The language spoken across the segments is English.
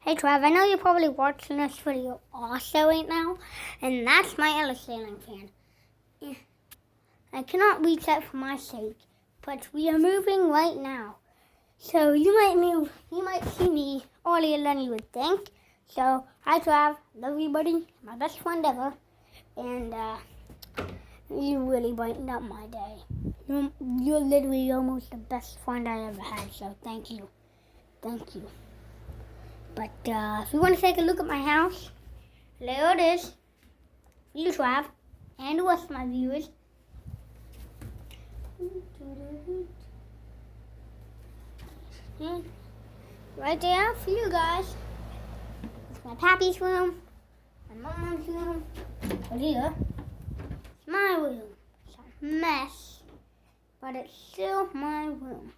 Hey Trav, I know you're probably watching this video also right now, and that's my other ceiling fan. I cannot reach that for my sake, but we are moving right now. So you might see me earlier than you would think. So, hi Trav, love you buddy, my best friend ever, and you really brightened up my day. You're literally almost the best friend I ever had, so thank you. Thank you. But if you want to take a look at my house, there it is. You Trav, and the rest of my viewers. Right there for you guys. It's my pappy's room, my mom's room. But here, it's my room. It's a mess, but it's still my room.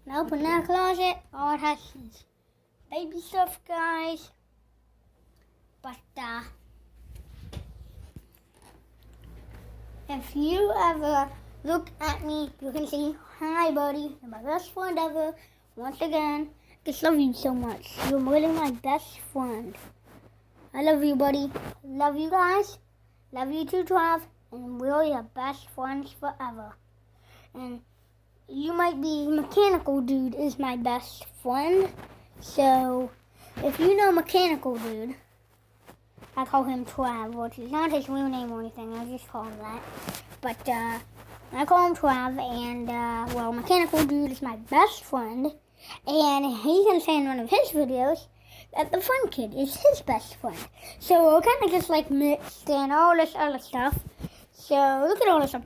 And open that closet, all it has is baby stuff, guys. But if you ever look at me, you can see, hi buddy, you're my best friend ever. Once again, just love you so much. You're really my best friend. I love you, buddy. Love you guys. Love you too, Trav. And we're your best friends forever. And you might be Mechanical Dude is my best friend. So, if you know Mechanical Dude, I call him Trav, which is not his real name or anything, I just call him that. But, I call him Trav, and, well, Mechanical Dude is my best friend, and he's gonna say in one of his videos that the Fun Kid is his best friend. So, we're kind of just, like, mixed and all this other stuff. So, look at all this stuff.